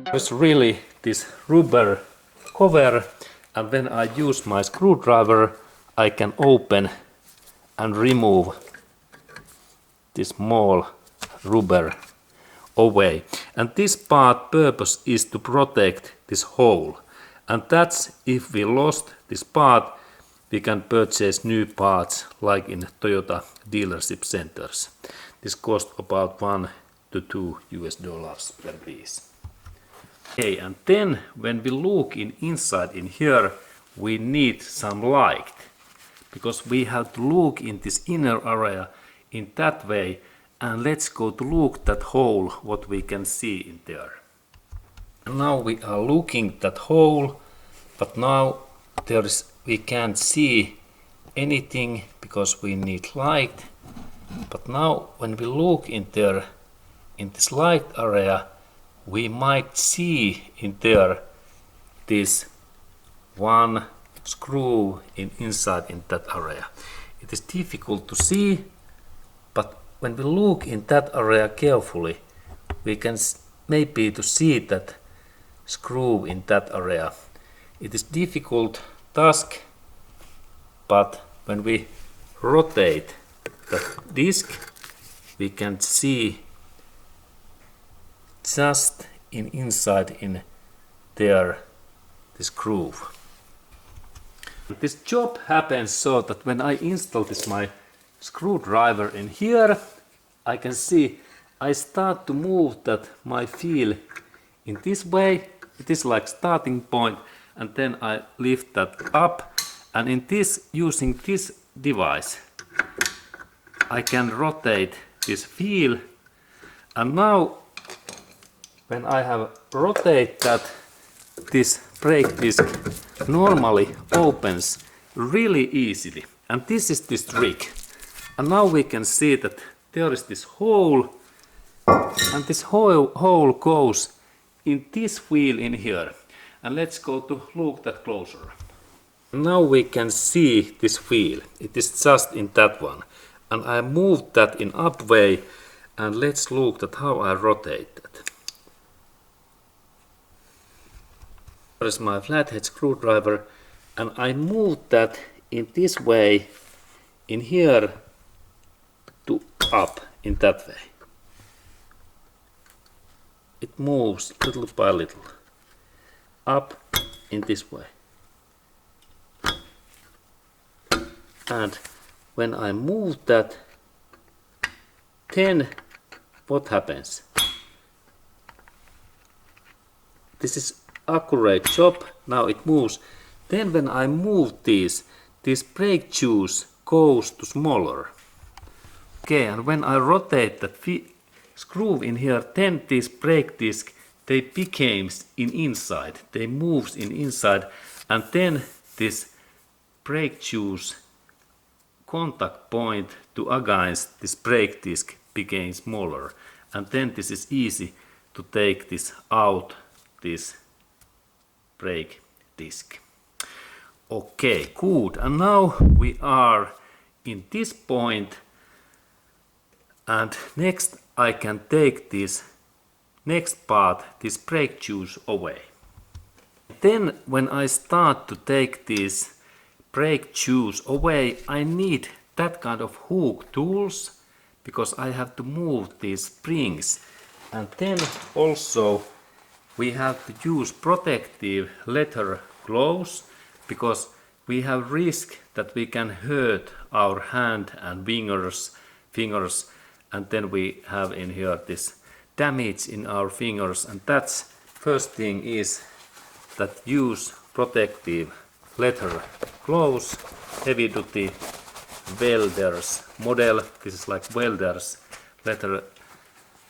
There's really this rubber cover, and when I use my screwdriver I can open and remove this small rubber away. And this part purpose is to protect this hole. And that's if we lost this part, we can purchase new parts like in Toyota dealership centers. This cost about $1 to $2 per piece. Okay, and then when we look inside in here, we need some light, because we have to look in this inner area in that way. And let's go to look that hole, what we can see in there. And now we are looking that hole, but now we can't see anything because we need light. But now when we look in there, in this light area, we might see in there this one screw inside in that area. It is difficult to see, but when we look in that area carefully, we can maybe to see that screw in that area. It is difficult task, but when we rotate the disc, we can see just inside in there this groove. This job happens so that when I install this my screwdriver in here, I can see I start to move that my feel in this way. It is like starting point, and then I lift that up, and in this, using this device, I can rotate this wheel. And now when I have rotated that, this brake disc normally opens really easily, and this is this trick. And now we can see that there is this hole, and this hole goes in this wheel in here. And let's go to look that closer. Now we can see this wheel. It is just in that one, and I moved that in up way, and let's look at how I rotate that. There is my flathead screwdriver, and I moved that in this way in here to up in that way. It moves little by little up in this way. And when I move that, then what happens? This is accurate job. Now it moves. Then when I move this brake shoes goes to smaller. Okay, and when I rotate that screw in here, then this brake disc, they becomes inside. They moves inside, and then this brake shoes contact point to against this brake disc became smaller, and then this is easy to take this out, this brake disc. Okay, good. And now we are in this point, and next I can take this next part, this brake shoes away. Then when I start to take these brake shoes away, I need that kind of hook tools, because I have to move these springs. And then also we have to use protective leather gloves, because we have risk that we can hurt our hand and fingers, and then we have in here this damage in our fingers. And that's first thing is that use protective leather gloves, heavy duty welders model. This is like welders leather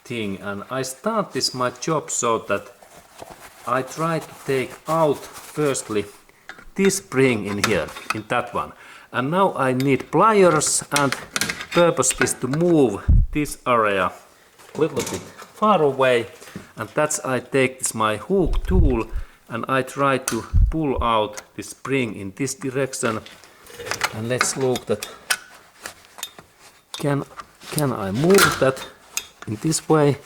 thing. And I start this my job so that I try to take out firstly this spring in here, in that one. And now I need pliers, and purpose is to move this area a little bit far away, and that's I take this my hook tool, and I try to pull out the spring in this direction. And let's look that can can I move that in this way?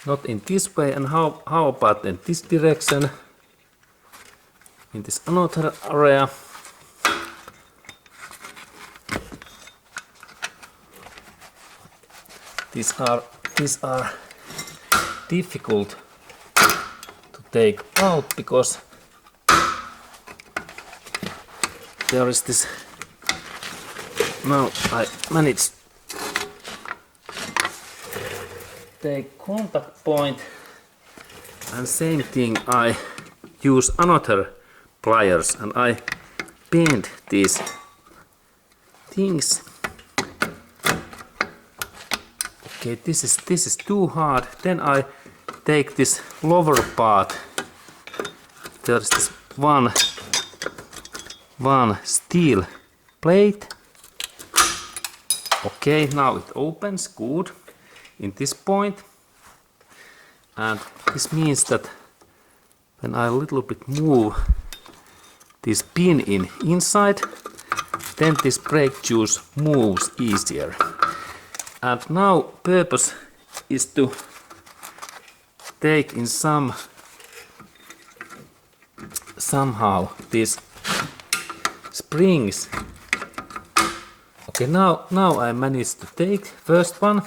Not in this way, and how about in this direction? In this another area. These are difficult to take out because there is this. Now I managed to take contact point, and same thing, I use another pliers and I bend these things. Okay, this is too hard. Then I take this lower part. There's this one steel plate. Okay, now it opens good in this point, and this means that when I a little bit move this pin inside, then this brake juice moves easier. And now purpose is to take in somehow these springs. Okay, now I managed to take first one.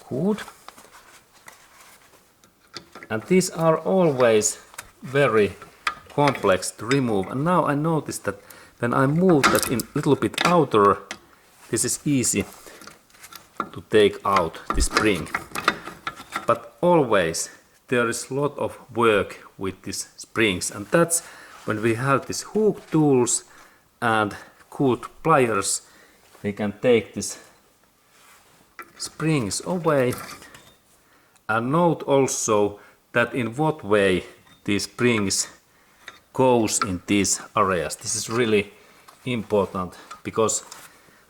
Good. And these are always very complex to remove. And now I notice that when I move that in little bit outer, this is easy to take out the spring. But always there is a lot of work with these springs, and that's when we have these hook tools and good pliers, we can take these springs away. And note also that in what way these springs goes in these areas. This is really important, because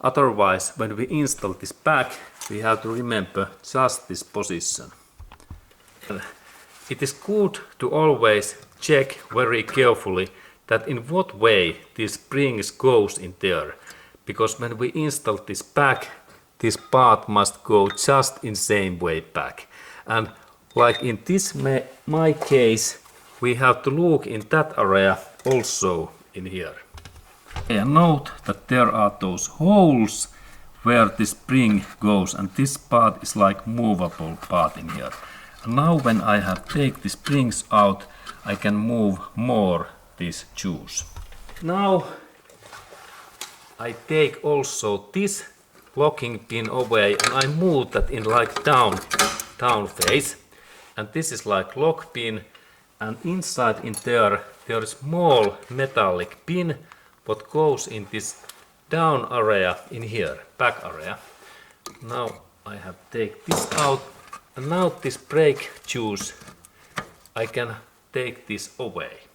otherwise when we install this back, we have to remember just this position. It is good to always check very carefully that in what way these springs goes in there, because when we install this back, this part must go just in same way back. And like in this my case, we have to look in that area also in here. And note that there are those holes where the spring goes, and this part is like movable part in here. And now when I have take the springs out, I can move more these shoes. Now I take also this locking pin away, and I move that in like down phase. And this is like lock pin, and inside in there is small metallic pin what goes in this down area in here, back area. Now I have take this out, and now this brake juice, I can take this away.